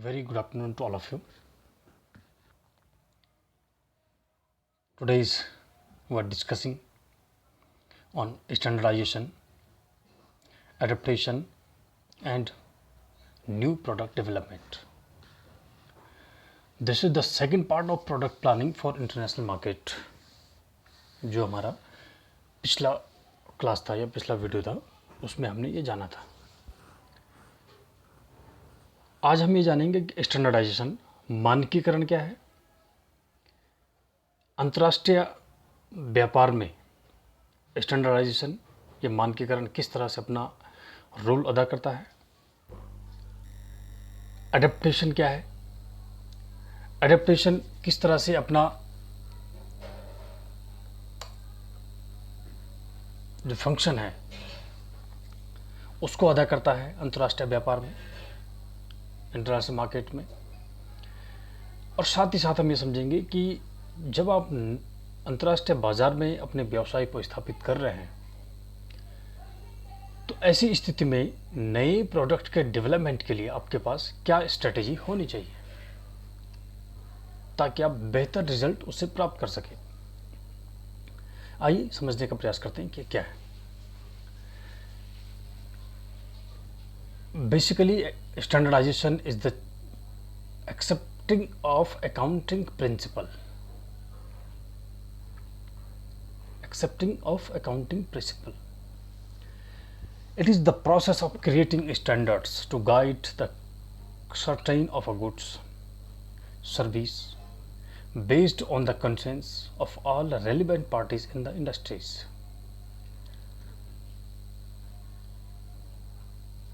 Very good afternoon to all of you. Today we are discussing on standardization, adaptation and new product development. This is the second part of product planning for international market. जो हमारा पिछला class था या पिछला video था उसमें हमने ये जाना था. आज हम ये जानेंगे कि स्टैंडर्डाइजेशन मानकीकरण क्या है, अंतर्राष्ट्रीय व्यापार में स्टैंडर्डाइजेशन ये मानकीकरण किस तरह से अपना रोल अदा करता है, एडेप्टेशन क्या है, एडेप्टेशन किस तरह से अपना जो फंक्शन है उसको अदा करता है अंतर्राष्ट्रीय व्यापार में, इंटरनेशनल मार्केट में. और साथ ही साथ हम ये समझेंगे कि जब आप अंतर्राष्ट्रीय बाजार में अपने व्यवसाय को स्थापित कर रहे हैं तो ऐसी स्थिति में नए प्रोडक्ट के डेवलपमेंट के लिए आपके पास क्या स्ट्रेटेजी होनी चाहिए ताकि आप बेहतर रिजल्ट उससे प्राप्त कर सकें. आइए समझने का प्रयास करते हैं कि क्या है. Basically standardization is the accepting of accounting principle. Accepting of accounting principle. It is the process of creating standards to guide the certain of a goods, service, based on the consents of all relevant parties in the industries.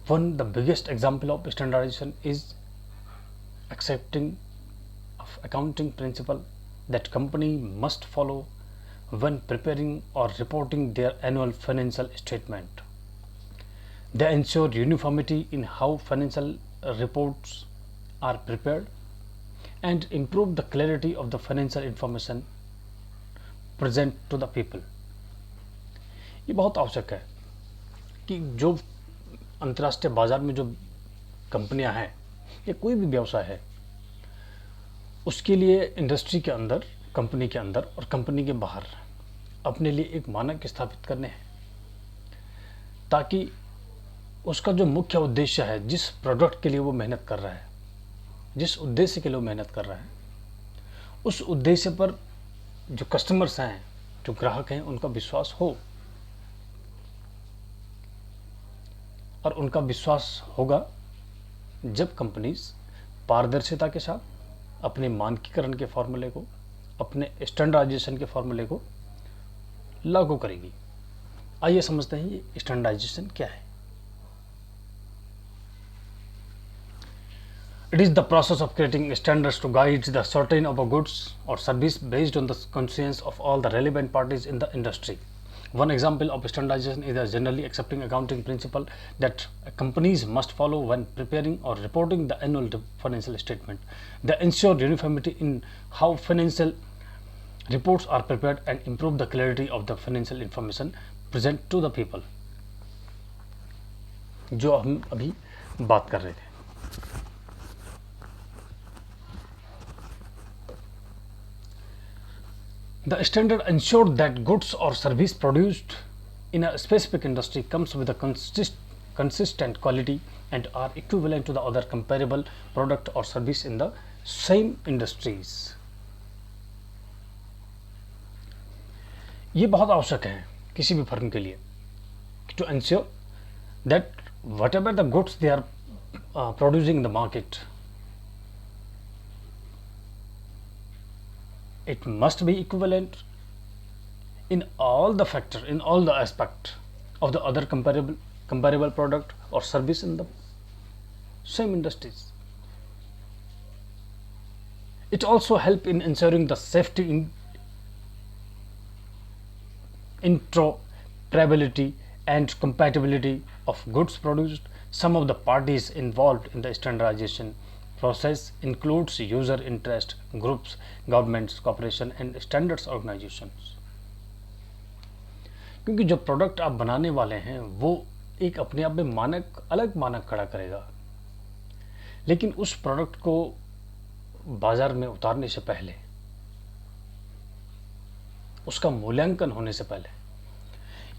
The biggest example of standardization is accepting of accounting principle that company must follow when preparing or reporting their annual financial statement. They ensure uniformity in how financial reports are prepared and improve the clarity of the financial information present to the people. ये बहुत आवश्यक है कि जो अंतर्राष्ट्रीय बाजार में जो कंपनियां हैं या कोई भी व्यवसाय है उसके लिए इंडस्ट्री के अंदर, कंपनी के अंदर और कंपनी के बाहर अपने लिए एक मानक स्थापित करने हैं ताकि उसका जो मुख्य उद्देश्य है, जिस प्रोडक्ट के लिए वो मेहनत कर रहा है, जिस उद्देश्य के लिए वो मेहनत कर रहा है, उस उद्देश्य पर जो कस्टमर्स हैं, जो ग्राहक हैं, उनका विश्वास हो. और उनका विश्वास होगा जब कंपनीज पारदर्शिता के साथ अपने मानकीकरण के फॉर्मूले को, अपने स्टैंडर्डाइजेशन के फॉर्मूले को लागू करेगी. आइए समझते हैं ये स्टैंडर्डाइजेशन क्या है. It is the process of creating standards to guide the certain of a goods or service based on the conscience of all the relevant parties in the industry. One example of standardization is the generally accepting accounting principle that companies must follow when preparing or reporting the annual financial statement. They ensure uniformity in how financial reports are prepared and improve the clarity of the financial information present to the people. जो हम अभी बात कर रहे थे. The standard ensured that goods or service produced in a specific industry comes with a consistent quality and are equivalent to the other comparable product or service in the same industries. ये बहुत आवश्यक है किसी भी firm के लिए to ensure that whatever the goods they are producing in the market, it must be equivalent in all the factor, in all the aspect of the other comparable product or service in the same industries. It also help in ensuring the safety, interoperability and compatibility of goods produced. Some of the parties involved in the standardization process includes user interest groups, governments, corporation and standards organizations. क्योंकि जो product आप बनाने वाले हैं वो एक अपने आप में मानक, अलग मानक खड़ा करेगा. लेकिन उस प्रोडक्ट को बाजार में उतारने से पहले, उसका मूल्यांकन होने से पहले,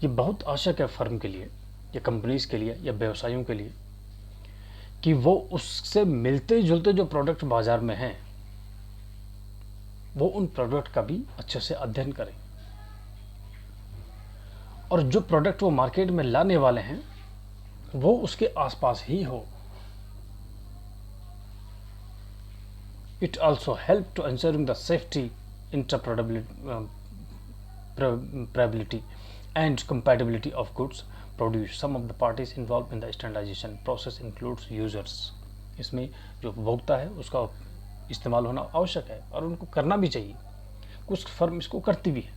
ये बहुत आवश्यक है फर्म के लिए या कंपनीज के लिए या व्यवसायों के लिए कि वो उससे मिलते जुलते जो प्रोडक्ट बाजार में हैं वो उन प्रोडक्ट का भी अच्छे से अध्ययन करें, और जो प्रोडक्ट वो मार्केट में लाने वाले हैं वो उसके आसपास ही हो। It also help to ensuring the safety, interoperability and compatibility of goods produced. Some of the parties involved in the standardization process includes users. इसमें जो उपभोक्ता है उसका इस्तेमाल होना आवश्यक है और उनको करना भी चाहिए। कुछ फर्म इसको करती भी है।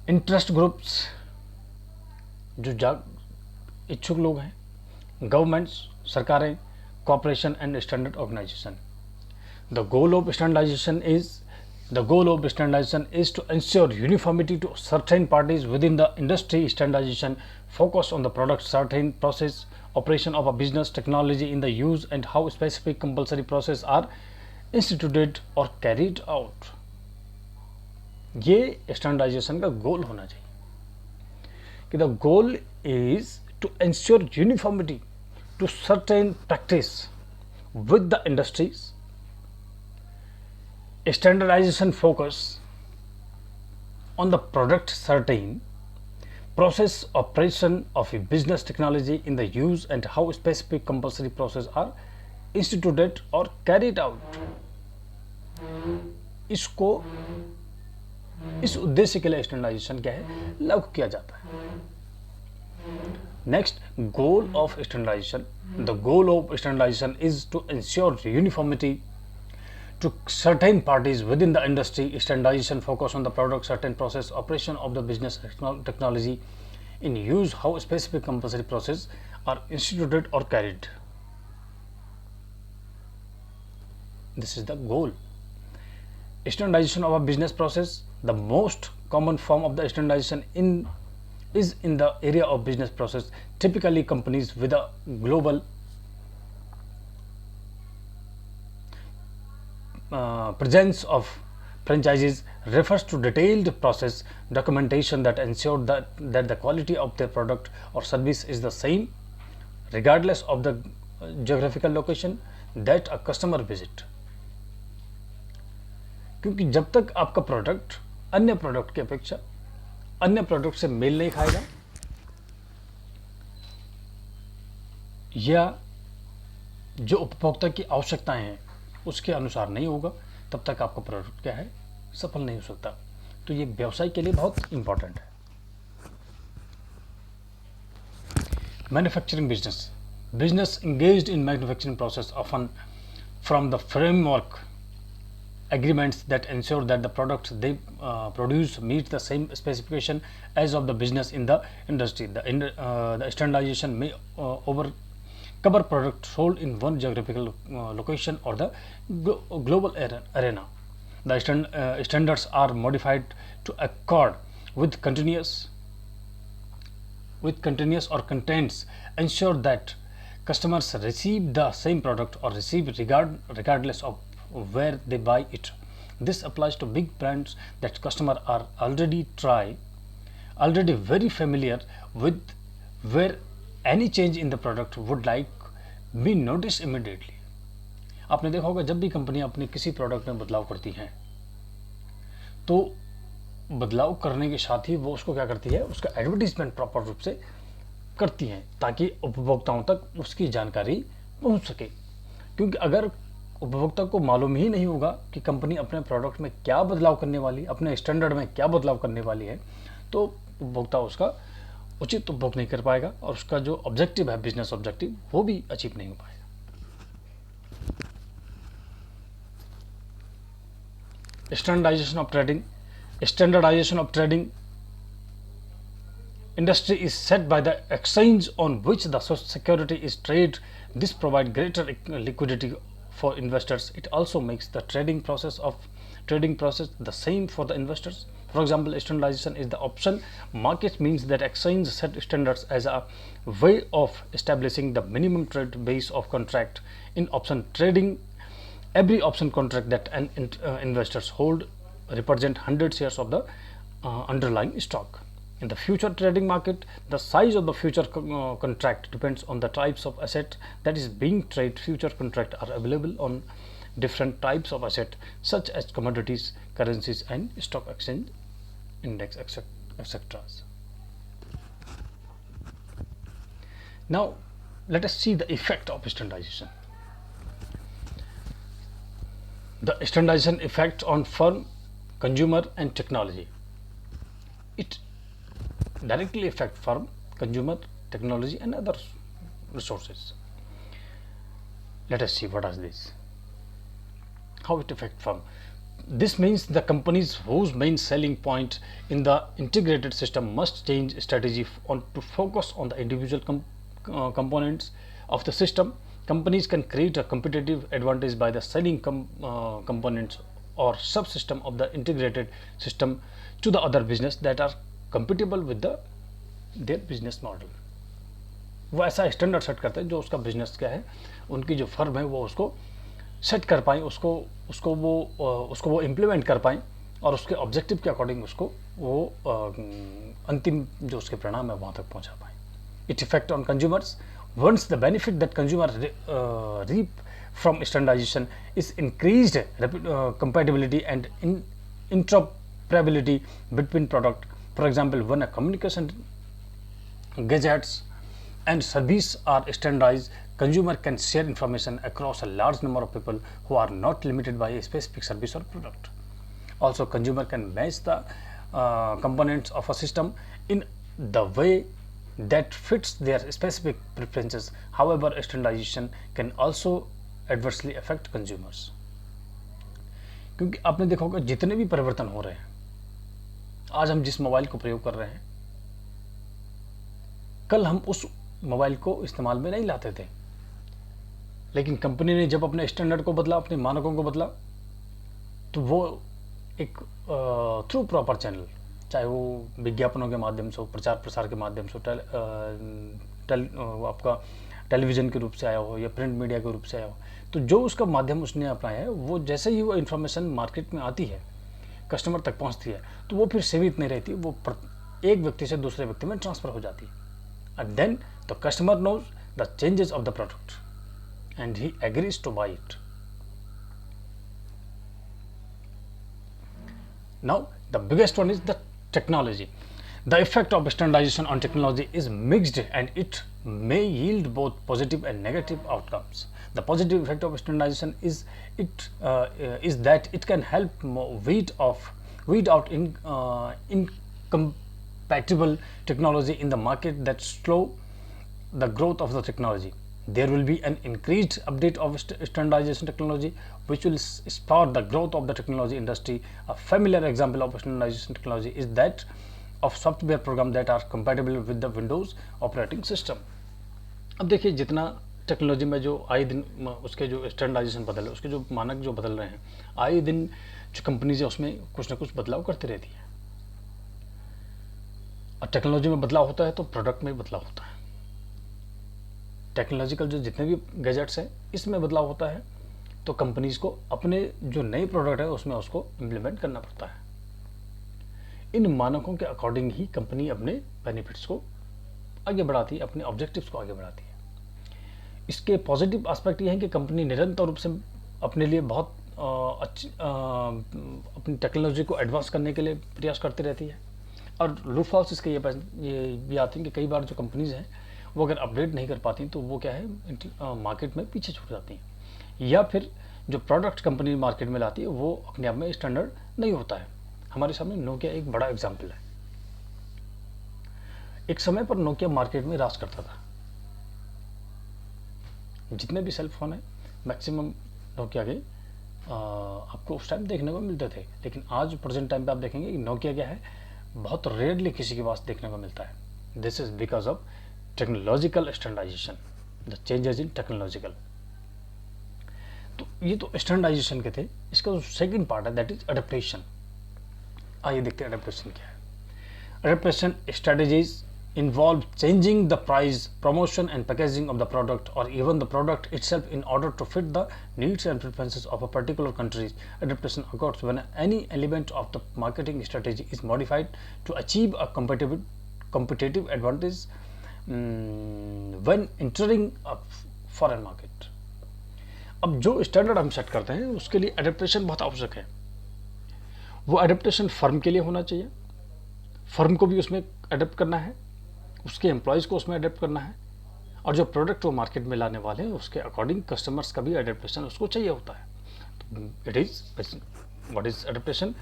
इंटरेस्ट ग्रुप्स, जो इच्छुक लोग हैं, गवर्नमेंट्स, सरकारें, corporation and standard organization. The goal of standardization is to ensure uniformity to certain parties within the industry. Standardization focus on the product, certain process, operation of a business, technology in the use, and how specific compulsory process are instituted or carried out. ये standardization का goal होना चाहिए कि the goal is to ensure uniformity to certain practice with the industries. Standardization focus on the product, certain process, operation of a business, technology in the use, and how specific compulsory process are instituted or carried out. इसको, इस उद्देश्य के लिए standardisation क्या है, लागू किया जाता है। Next, goal of standardization. The goal of standardization is to ensure uniformity to certain parties within the industry. Standardization focus on the product, certain process, operation of the business, technology in use, how specific compulsory process are instituted or carried. This is the goal. Standardization of a business process. The most common form of the standardization is in the area of business process. Typically companies with a global presence of franchises refers to detailed process documentation that ensure that the quality of their product or service is the same regardless of the geographical location that a customer visit. क्योंकि जब तक आपका product अन्य product की अपेक्षा अन्य product से mail नहीं खाएगा या जो उपभोक्ता की आवश्यकताएं हैं उसके अनुसार नहीं होगा, तब तक आपका प्रोडक्ट क्या है, सफल नहीं हो सकता। तो ये व्यवसाय के लिए बहुत इंपॉर्टेंट है। Manufacturing business engaged in manufacturing process often from the framework agreements that ensure that the products they produce meet the same specification as of the business in the industry. The standardization may cover products sold in one geographical location or the global arena. The standards are modified to accord with continuous or contents, ensure that customers receive the same product or receive regardless of where they buy it. This applies to big brands that customers are already very familiar with, where any change in the product would like be noticed immediately. आपने देखा होगा जब भी कंपनियां अपने किसी product में बदलाव करती हैं तो बदलाव करने के साथ ही वो उसको क्या करती है, उसका एडवर्टीजमेंट प्रॉपर रूप से करती हैं ताकि उपभोक्ताओं तक उसकी जानकारी पहुंच सके। क्योंकि अगर उपभोक्ता को मालूम ही नहीं होगा कि कंपनी अपने प्रोडक्ट में क्या बदलाव करने वाली, अपने स्टैंडर्ड में क्या बदलाव करने वाली है, तो उपभोक्ता उसका उचित उपभोग नहीं कर पाएगा और उसका जो ऑब्जेक्टिव है, बिजनेस ऑब्जेक्टिव, वो भी अचीव नहीं हो पाएगा। Standardization of trading industry is set by the exchange on which the security is traded. This provides greater liquidity for investors. It also makes the trading process the same for the investors. For example, standardization is the option market means that exchange set standards as a way of establishing the minimum trade base of contract. In option trading, every option contract that investors hold represent 100 shares of the underlying stock. In the future trading market, the size of the future contract depends on the types of asset that is being traded. Future contracts are available on different types of asset such as commodities, currencies, and stock exchange index, etc. Now, let us see the effect of standardization. The standardization effect on firm, consumer, and technology. It directly affects firm, consumer, technology, and other resources. Let us see what is this. How it affects firm. This means the companies whose main selling point in the integrated system must change strategy to focus on the individual components of the system. Companies can create a competitive advantage by the selling components or subsystem of the integrated system to the other business that are compatible with their business model. वो ऐसा standard set करते हैं जो उसका business क्या है, उनकी जो फर्म है वो उसको सेट कर पाएँ, उसको वो इम्प्लीमेंट कर पाएँ और उसके ऑब्जेक्टिव के अकॉर्डिंग उसको वो अंतिम जो उसके परिणाम है वहाँ तक पहुँचा पाएँ. It effect on consumers. Once the benefit that consumer reap from standardization is increased compatibility and interoperability between product. For example, when a communication gadgets and service are standardized, consumer can share information across a large number of people who are not limited by a specific service or product. Also, consumer can match the components of a system in the way that fits their specific preferences. However, standardization can also adversely affect consumers. क्योंकि आपने देखा होगा जितने भी परिवर्तन हो रहे हैं, आज हम जिस मोबाइल को प्रयोग कर रहे हैं, कल हम उस मोबाइल को इस्तेमाल में नहीं लाते थे, लेकिन कंपनी ने जब अपने स्टैंडर्ड को बदला, अपने मानकों को बदला, तो वो एक थ्रू प्रॉपर चैनल, चाहे वो विज्ञापनों के माध्यम से हो, प्रचार प्रसार के माध्यम से आपका टेलीविज़न के रूप से आया हो या प्रिंट मीडिया के रूप से आया हो, तो जो उसका माध्यम उसने अपनाया है, वो जैसे ही वो इन्फॉर्मेशन मार्केट में आती है, कस्टमर तक पहुंचती है, तो वो फिर सीमित नहीं रहती, वो एक व्यक्ति से दूसरे व्यक्ति में ट्रांसफ़र हो जाती है. And then the customer knows the changes of the product and he agrees to buy it. Now, the biggest one is the technology. The effect of standardization on technology is mixed and it may yield both positive and negative outcomes. The positive effect of standardization is that it can help weed out incompatible technology in the market that slow the growth of the technology. There will be an increased update of standardization technology which will spur the growth of the technology industry. A familiar example of standardization technology is that of software program that are compatible with the Windows operating system. अब देखिए जितना technology में जो आए दिन उसके जो standardisation बदल, उसके जो मानक जो बदल रहे हैं, आए दिन जो कंपनीज है उसमें कुछ ना कुछ बदलाव करती रहती है. और टेक्नोलॉजी में बदलाव होता है तो प्रोडक्ट में बदलाव होता है. टेक्नोलॉजिकल जो जितने भी गैजेट्स हैं इसमें बदलाव होता है, तो कंपनीज को अपने जो नए प्रोडक्ट है उसमें उसको इम्प्लीमेंट करना पड़ता है. इन मानकों के अकॉर्डिंग ही कंपनी अपने बेनिफिट्स को आगे बढ़ाती है, अपने ऑब्जेक्टिव्स को आगे बढ़ाती है. इसके पॉजिटिव एस्पेक्ट ये हैं कि कंपनी निरंतर रूप से अपने लिए बहुत अपनी टेक्नोलॉजी को एडवांस करने के लिए प्रयास करती रहती है. और लूपहॉल्स इसके ये भी आते हैं कि कई बार जो कंपनीज हैं वो अगर अपडेट नहीं कर पाती तो वो क्या है मार्केट में पीछे छूट जाती हैं, या फिर जो प्रोडक्ट कंपनी मार्केट में लाती है वो अपने आप में स्टैंडर्ड नहीं होता है. हमारे सामने नोकिया एक बड़ा एग्जाम्पल है. एक समय पर नोकिया मार्केट में राज करता था. जितने भी सेल फोन है मैक्सिमम नोकिया के आपको उस टाइम देखने को मिलते थे, लेकिन आज प्रेजेंट टाइम पे आप देखेंगे कि नोकिया क्या है, बहुत रेयरली किसी के पास देखने को मिलता है. This is because of technological standardization, the changes in technological. तो ये तो स्टैंडर्डाइजेशन के थे. इसका जो सेकंड पार्ट है दैट इज अडेप्टेशन. आइए देखते हैं एडेप्टेशन क्या है। Adaptation strategies involve changing the price, promotion and packaging of the product or even the product itself in order to fit the needs and preferences of a particular country. Adaptation occurs when any element of the marketing strategy is modified to achieve a competitive advantage when entering a foreign market. अब जो standard हम set करते हैं उसके लिए adaptation बहुत आवश्यक है। वो एडेप्टेशन फर्म के लिए होना चाहिए, फर्म को भी उसमें अडेप्ट करना है, उसके एम्प्लॉयज़ को उसमें अडेप्ट करना है, और जो प्रोडक्ट वो मार्केट में लाने वाले हैं उसके अकॉर्डिंग कस्टमर्स का भी अडेप्टेशन उसको चाहिए होता है। तो it is what is adaptation?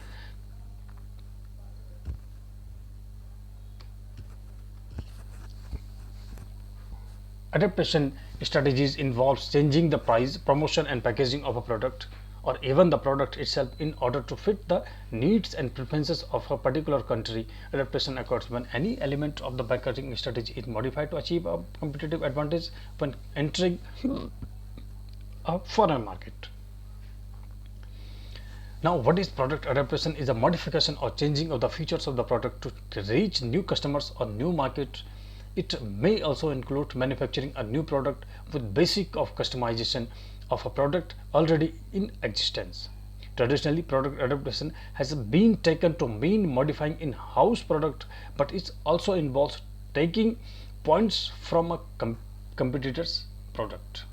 Adaptation strategies involves changing the price, promotion and packaging of a product or even the product itself in order to fit the needs and preferences of a particular country. Adaptation occurs when any element of the marketing strategy is modified to achieve a competitive advantage when entering a foreign market. Now, what is product adaptation? Is a modification or changing of the features of the product to reach new customers or new markets. It may also include manufacturing a new product with basic of customization of a product already in existence. Traditionally, product adaptation has been taken to mean modifying in-house product, but it also involves taking points from a competitor's product.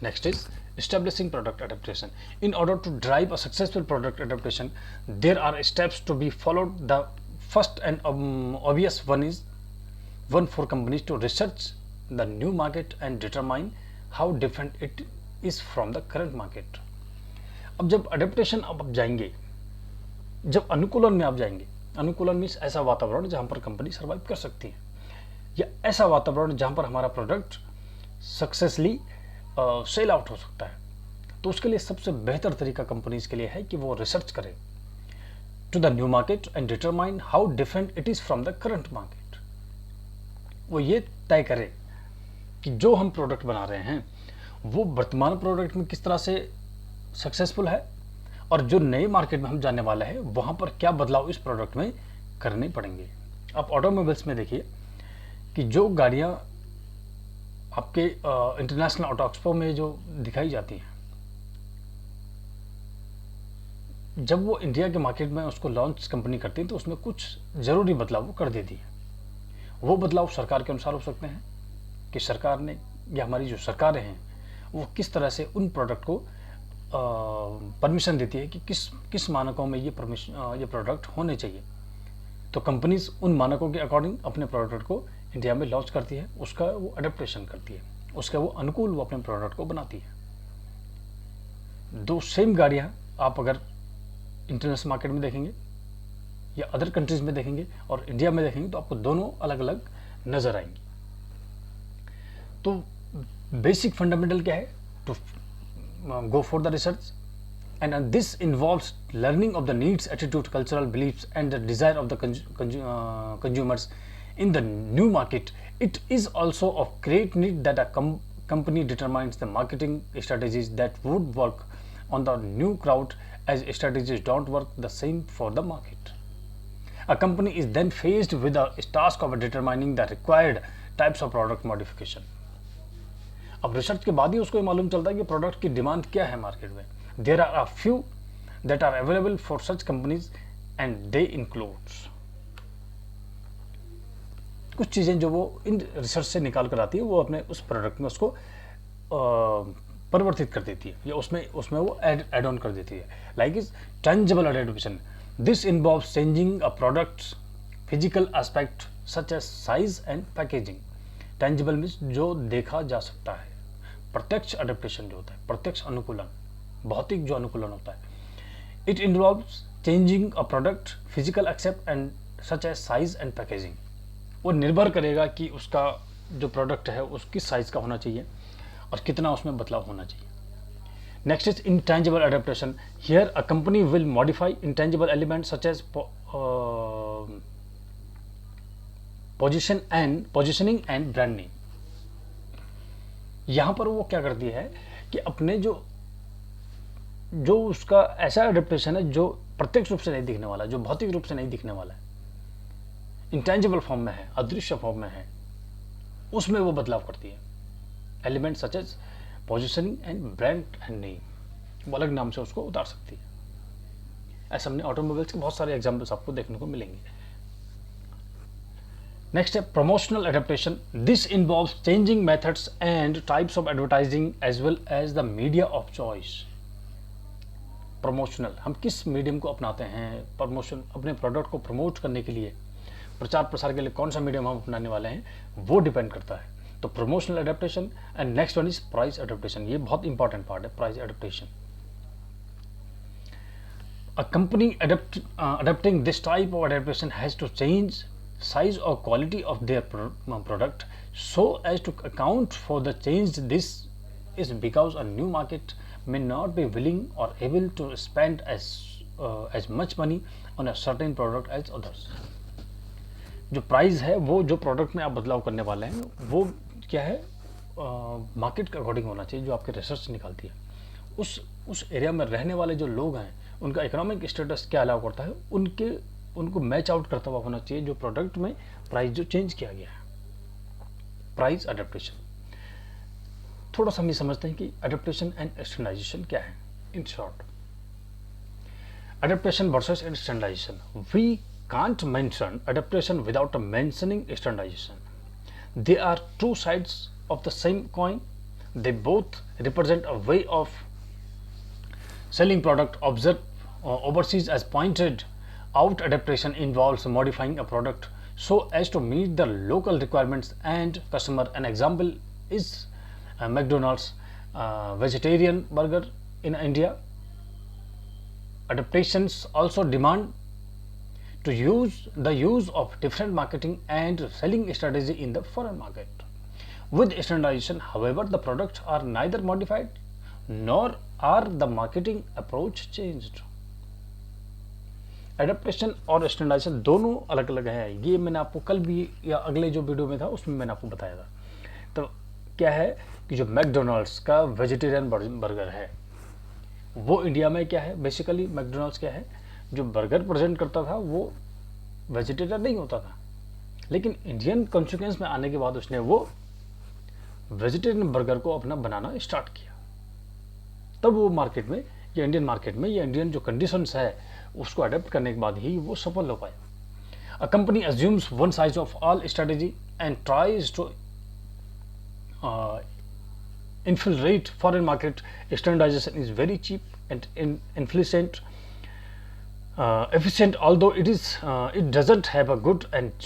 Next is establishing product adaptation. In order to drive a successful product adaptation, there are steps to be followed. The first and obvious one is for companies to research the new market and determine how different it is from the current market. अब जब adaptation आप जाएंगे, जब अनुकूलन में आप जाएंगे, अनुकूलन मीन्स ऐसा वातावरण जहां पर कंपनी सर्वाइव कर सकती है, या ऐसा वातावरण जहां पर हमारा प्रोडक्ट सक्सेसफुली सेल आउट हो सकता है, तो उसके लिए सबसे बेहतर तरीका कंपनीज के लिए है कि वो रिसर्च करें to the new market and determine how different it is from the current market. वो ये तय करें कि जो हम प्रोडक्ट बना रहे हैं वो वर्तमान प्रोडक्ट में किस तरह से सक्सेसफुल है, और जो नए मार्केट में हम जाने वाले हैं वहां पर क्या बदलाव इस प्रोडक्ट में करने पड़ेंगे। आप ऑटोमोबाइल्स में देखिए कि जो गाड़ियां आपके इंटरनेशनल ऑटो एक्सपो में जो दिखाई जाती हैं, जब वो इंडिया के मार्केट में उसको लॉन्च कंपनी करती है तो उसमें कुछ ज़रूरी बदलाव वो कर देती है। वो बदलाव सरकार के अनुसार हो सकते हैं कि सरकार ने या हमारी जो सरकारें हैं वो किस तरह से उन प्रोडक्ट को परमिशन देती है कि किस मानकों में ये प्रोडक्ट होने चाहिए। तो कंपनीज उन मानकों के अकॉर्डिंग अपने प्रोडक्ट को इंडिया में लॉन्च करती है, उसका वो अडेप्टेशन करती है, उसका वो अनुकूल वो अपने प्रोडक्ट को बनाती है। दो सेम गाड़ियाँ आप अगर इंटरनेशनल मार्केट में देखेंगे या अदर कंट्रीज में देखेंगे और इंडिया में देखेंगे तो आपको दोनों अलग अलग नजर आएंगी। तो बेसिक फंडामेंटल क्या है? To go for the research, and this involves learning of the needs, attitude, cultural beliefs and the desire of the consumers in the new market. It is also of great need that a company determines the marketing strategies that would work on the new crowd, as strategies don't work the same for the market. A company is then faced with the task of determining the required types of product modification. अब research के बाद ही उसको मालूम चलता है कि product की demand क्या है मार्केट में। There are a few that are available for such companies and they includes कुछ चीज़ें जो वो इन रिसर्च से निकाल कर आती है, वो अपने उस प्रोडक्ट में उसको परिवर्तित कर देती है या उसमें वो एड ऑन कर देती है। Like is tangible adaptation. This involves changing a products physical aspect such as size and packaging. Tangible means जो देखा जा सकता है। प्रत्यक्ष अडेप्टेशन जो होता है, प्रत्यक्ष अनुकूलन, भौतिक जो अनुकूलन होता है, it involves changing a product physical except and such as size and packaging. वो निर्भर करेगा कि उसका जो प्रोडक्ट है उस किस साइज का होना चाहिए और कितना उसमें बदलाव होना चाहिए। Next is intangible adaptation. Here a company will modify intangible element such as positioning and branding. यहां पर वो क्या करती है कि अपने जो जो उसका ऐसा एडेप्टेशन है जो प्रत्यक्ष रूप से नहीं दिखने वाला, जो भौतिक रूप से नहीं दिखने वाला है, इंटेंजिबल फॉर्म में है, अदृश्य फॉर्म में है, उसमें वो बदलाव करती है। Element such as positioning and brand and name, वो अलग नाम से उसको उतार सकती है। ऐसे हमने ऑटोमोबाइल्स के बहुत सारे एग्जाम्पल्स आपको देखने को मिलेंगे। नेक्स्ट है promotional adaptation. This involves changing methods and types of advertising as well as the media of choice. Promotional, हम किस मीडियम को अपनाते हैं, प्रमोशन अपने प्रोडक्ट को प्रमोट करने के लिए, प्रचार प्रसार के लिए कौन सा मीडियम हम अपनाने वाले हैं, वो डिपेंड करता है। तो promotional adaptation. And next one is price adaptation. ये बहुत इंपॉर्टेंट पार्ट है, price adaptation. A company adapting this type of adaptation has to change size or quality of their product so as to account for the change. This is because a new market may not be willing or able to spend as much money on a certain product as others. जो price है वो जो product में आप बदलाव करने वाले हैं वो क्या है, मार्केट के अकॉर्डिंग होना चाहिए, जो आपकी रिसर्च निकालती है। उस एरिया में रहने वाले जो लोग हैं उनका इकोनॉमिक स्टेटस क्या अलाउ करता है, उनको मैच आउट करता हुआ होना चाहिए जो प्रोडक्ट में प्राइस जो चेंज किया गया है। Price adaptation. थोड़ा सा हम ये समझते हैं कि अडेप्टेशन एंड स्टैंडर्डाइजेशन क्या है। In short, adaptation versus standardization. We can't mention adaptation without mentioning standardization. They are two sides of the same coin. They both represent a way of selling product. Overseas as pointed out, adaptation involves modifying a product so as to meet the local requirements and customer. An example is McDonald's vegetarian burger in India. Adaptations also demand to use of different marketing and selling strategy in the foreign market. With standardization, however, the products are neither modified nor are the marketing approach changed. Adaptation और standardisation दोनों अलग अलग है। ये मैंने आपको कल भी या अगले जो वीडियो में था उसमें मैंने आपको बताया था। तो क्या है कि जो मैकडोनल्ड्स का वेजिटेरियन बर्गर है वो इंडिया में क्या है, बेसिकली मैकडोनल्ड्स क्या है, जो बर्गर प्रेजेंट करता था वो वेजिटेरियन नहीं होता था, लेकिन इंडियन कॉन्सिक्वेंस में आने के बाद उसने वो वेजिटेरियन बर्गर को अपना बनाना स्टार्ट किया। तब वो मार्केट में या इंडियन मार्केट में या इंडियन जो कंडीशंस है उसको अडेप्ट करने के बाद ही वो सफल हो पाया। A company assumes one size of all strategy and tries to infiltrate foreign market. Standardization is very cheap and efficient, although it doesn't have a good and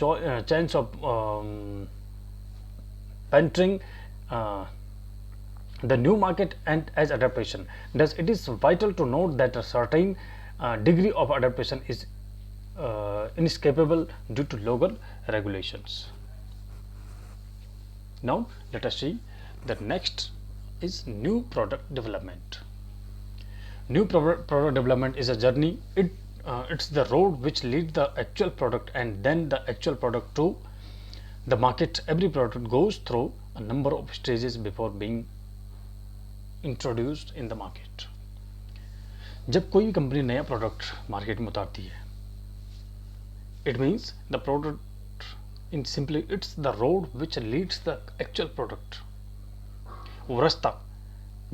chance of penetrating the new market and as adaptation. Thus, it is vital to note that a certain degree of adaptation is inescapable due to local regulations. Now, let us see the next is new product development. New product development is a journey. It's the road which leads the actual product and then the actual product to the market. Every product goes through a number of stages before being introduced in the market. जब कोई भी company नया product market में उतारती है, it means the product in simply it's the road which leads the actual product. वो रास्ता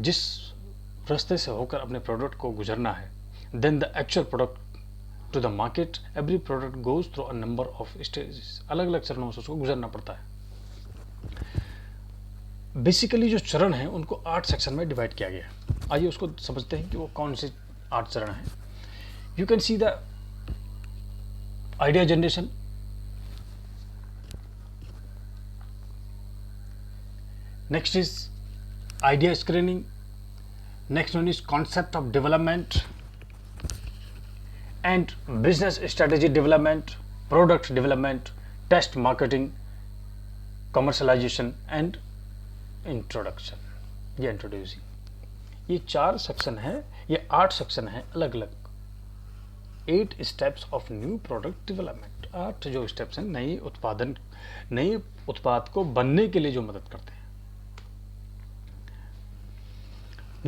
जिस रास्ते से होकर अपने प्रोडक्ट को गुजरना है, then the actual product to the market. Every product goes through a number of stages. अलग अलग चरणों से उसको गुजरना पड़ता है। बेसिकली जो चरण हैं उनको 8 सेक्शन में डिवाइड किया गया है। आइए उसको समझते हैं कि वो कौन से 8 चरण हैं। You can see the idea generation, next is idea screening, next one is concept of development and business strategy development, product development, test marketing, commercialization and introduction. ये इंट्रोड्यूसिंग, ये 4 सेक्शन है, ये 8 सेक्शन है अलग अलग। 8 steps of new product development, 8 जो steps हैं नए उत्पाद को बनने के लिए जो मदद करते हैं।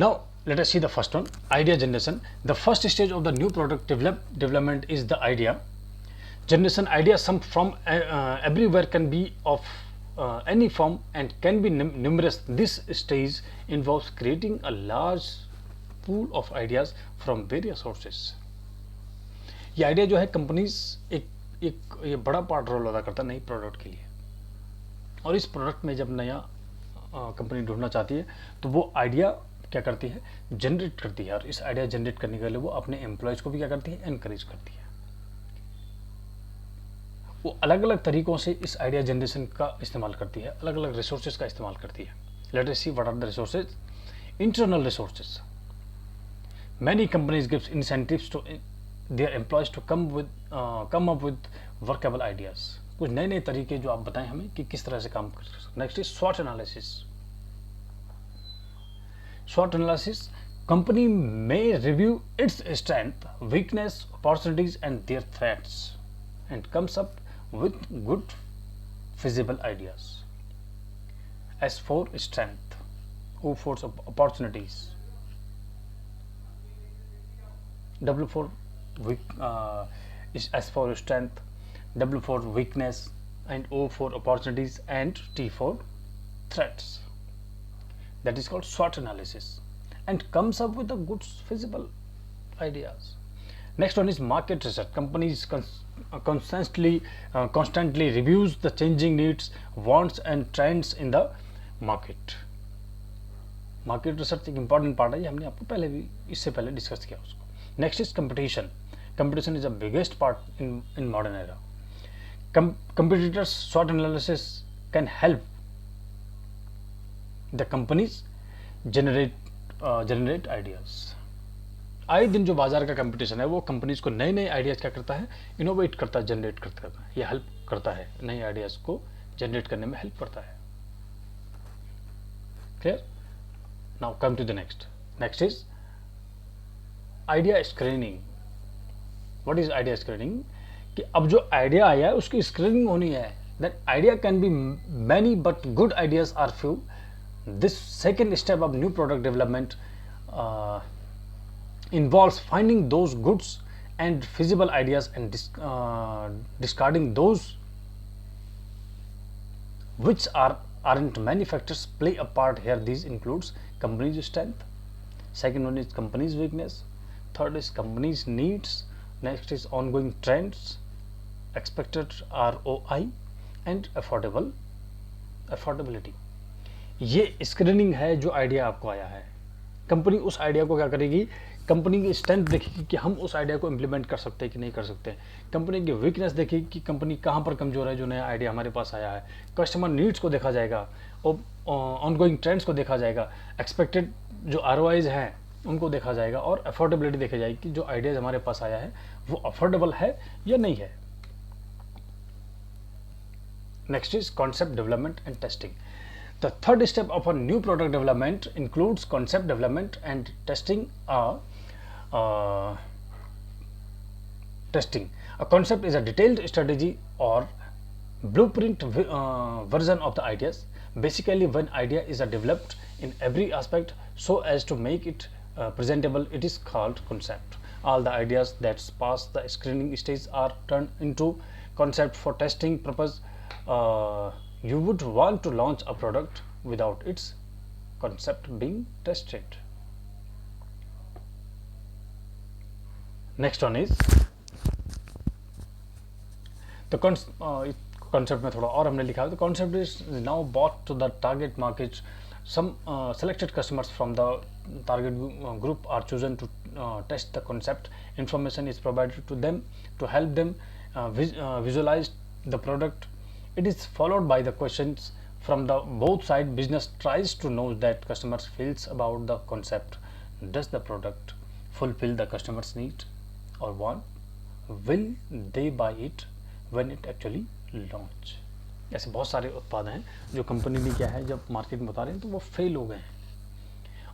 Now Let us see the first one, idea generation. The first stage of the new product development is the idea generation. Ideas from everywhere, can be of any form and can be numerous. This stage involves creating a large pool of ideas from various sources. ये idea जो है companies एक ये बड़ा part role अदा करता है नई प्रोडक्ट के लिए, और इस प्रोडक्ट में जब नया कंपनी ढूंढना चाहती है तो वो आइडिया क्या करती है, जनरेट करती है, और इस आइडिया जनरेट करने के लिए वो अपने एम्प्लॉयज़ को भी क्या करती है, एनकरेज करती है। वो अलग अलग तरीकों से इस आइडिया जनरेशन का इस्तेमाल करती है, अलग अलग रिसोर्सेज का इस्तेमाल करती है। Let us see what are the resources. Internal resources, many companies gives incentives to their employees to come up with workable ideas. कुछ नए नए तरीके जो आप बताएं हमें कि किस तरह से काम कर सकते। नेक्स्ट इज स्वॉट एनालिसिस। स्वॉट analysis, company may review its strength, weakness, opportunities and their threats and comes up with good feasible ideas. S for strength, O for opportunities, W for is S for strength, W for weakness and O for opportunities and T for threats. That is called SWOT analysis and comes up with a good feasible ideas. Next one is market research. Companies constantly reviews the changing needs, wants and trends in the market. Market research एक important part है, ये हमने आपको पहले भी इससे पहले discuss किया उसको। Next is competition. Competition is a biggest part in modern era. Competitors SWOT analysis can help the companies generate ideas. आए दिन जो बाजार का कंपटीशन है वो कंपनीज को नए नए आइडियाज क्या करता है, इनोवेट करता है, जनरेट करता है, ये हेल्प करता है, नए आइडियाज को जनरेट करने में हेल्प करता है. Clear? Now come to the next is idea screening. What is idea screening? कि अब जो आइडिया आया है उसकी स्क्रीनिंग होनी है. That idea can be many but good ideas are few. This second step of new product development involves finding those goods and feasible ideas and discarding those which aren't. Manufacturers play a part here. These includes company's strength. Second one is company's weakness. Third is company's needs. Next is ongoing trends, expected ROI and affordability. ये screening है जो idea आपको आया है. Company उस idea को क्या करेगी, कंपनी की स्ट्रेंथ देखेगी कि हम उस आइडिया को इम्प्लीमेंट कर सकते हैं कि नहीं कर सकते. कंपनी की वीकनेस देखेगी कि कंपनी कहाँ पर कमजोर है जो नया आइडिया हमारे पास आया है. कस्टमर नीड्स को देखा जाएगा और ऑनगोइंग ट्रेंड्स को देखा जाएगा. एक्सपेक्टेड जो ROIs हैं उनको देखा जाएगा और अफोर्डेबिलिटी देखी जाएगी कि जो आइडियाज हमारे पास आया है वो अफोर्डेबल है या नहीं है. Next is concept development and testing. The third step of a new product development includes concept development and testing. Testing. A concept is a detailed strategy or blueprint version of the ideas. Basically, when idea is developed in every aspect so as to make it presentable, it is called concept. All the ideas that pass the screening stage are turned into concept for testing purpose. You would want to launch a product without its concept being tested. Next one is the concept में थोड़ा और हमने लिखा है. The concept is now brought to the target market. Some selected customers from the target group are chosen to test the concept. Information is provided to them to help them visualize the product. It is followed by the questions from the both side. Business tries to know that customers feels about the concept. Does the product fulfill the customer's need or want? Will they buy it when it actually launch? ऐसे बहुत सारे उत्पाद हैं जो company ने क्या है जब मार्केट में उतारे तो वो फेल हो गए हैं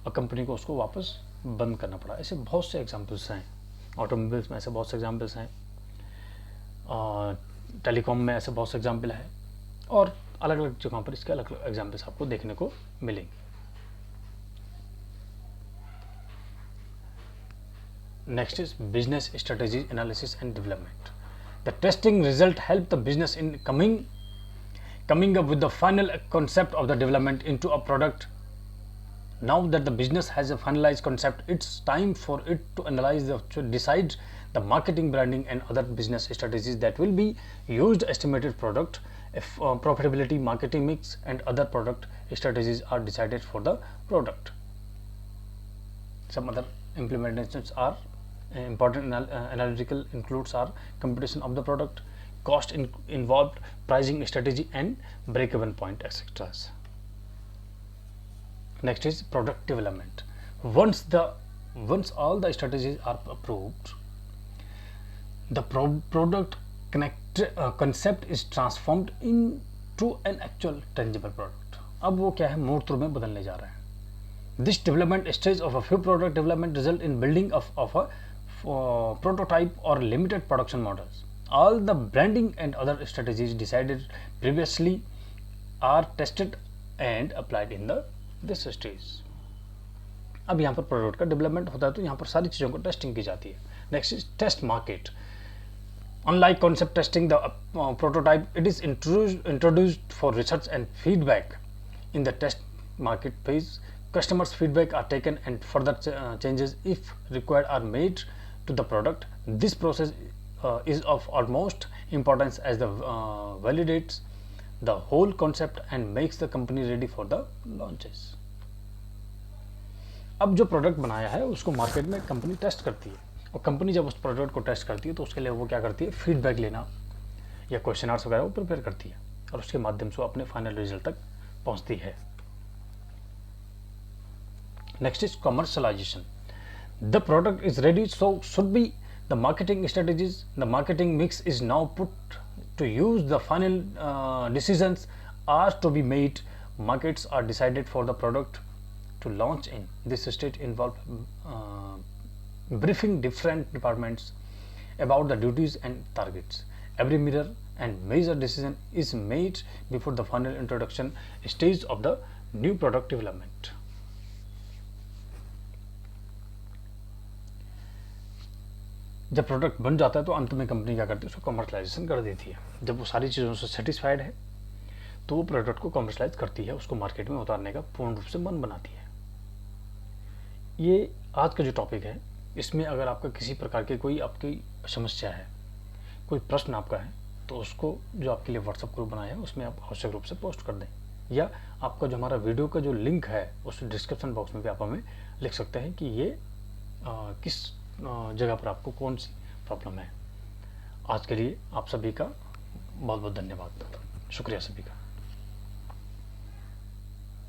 और कंपनी को उसको वापस बंद करना पड़ा. ऐसे बहुत से एग्जांपल्स हैं. ऑटोमोबाइल्स में ऐसे बहुत से एग्जांपल्स हैं. टेलीकॉम में ऐसे बहुत से एग्जाम्पल है और अलग अलग जगहों पर इसके अलग अलग एग्जाम्पल्स आपको देखने को मिलेंगे. Next is business strategy analysis and development. The testing result help the business in coming up with the final concept of the development into a product. Now that the business has a finalized concept, it's time for it to analyze to decide the marketing, branding and other business strategies that will be used. Estimated product profitability, marketing mix and other product strategies are decided for the product. Some other implementations are important analytical includes are competition of the product, cost involved, pricing strategy and break-even point, etc. Next is product development. Once all the strategies are approved, the product concept is transformed into an actual tangible product. अब वो क्या है, मूर्त रूप में बदलने जा रहा है. This development stage of a few product development result in building of a prototype or limited production models. All the branding and other strategies decided previously are tested and applied in this stage. अब यहाँ पर product का development होता है तो यहाँ पर सारी चीज़ों को टेस्टिंग की जाती है. Next is test market. Unlike concept testing, the prototype it is introduced for research and feedback. In the test market phase, customers' feedback are taken and further changes, if required, are made to the product. This process is of utmost importance as the validates the whole concept and makes the company ready for the launches. अब जो product बनाया है उसको market में company test करती है और company जब उस प्रोडक्ट को टेस्ट करती है तो उसके लिए वो क्या करती है, फीडबैक लेना या क्वेश्चनर्स वगैरह वो प्रिपेयर करती है और उसके माध्यम से वो अपने फाइनल रिजल्ट तक पहुंचती है. Next is commercialisation. The product is ready, so should be the marketing strategies. The marketing mix is now put to use. The final decisions are to be made. Markets are decided for the product to launch in. This stage involves briefing different departments about the duties and targets. Every mirror and major decision is made before the final introduction stage of the new product development. जब product बन जाता है तो अंत में company क्या करती है, उसको कमर्शलाइजेशन कर देती है. जब वो सारी चीज़ों से सेटिस्फाइड है तो वो प्रोडक्ट को कमर्शलाइज करती है, उसको मार्केट में उतारने का पूर्ण रूप से मन बनाती है. ये आज का जो टॉपिक है, इसमें अगर आपका किसी प्रकार की कोई आपकी समस्या है, कोई प्रश्न आपका है, तो उसको जो आपके लिए व्हाट्सएप ग्रुप बनाया है उसमें आप आवश्यक रूप से पोस्ट कर दें, या आपका जो हमारा वीडियो का जो लिंक है उस डिस्क्रिप्शन बॉक्स में भी आप हमें लिख सकते हैं कि ये किस जगह पर आपको कौन सी प्रॉब्लम है. आज के लिए आप सभी का बहुत बहुत धन्यवाद. शुक्रिया सभी का.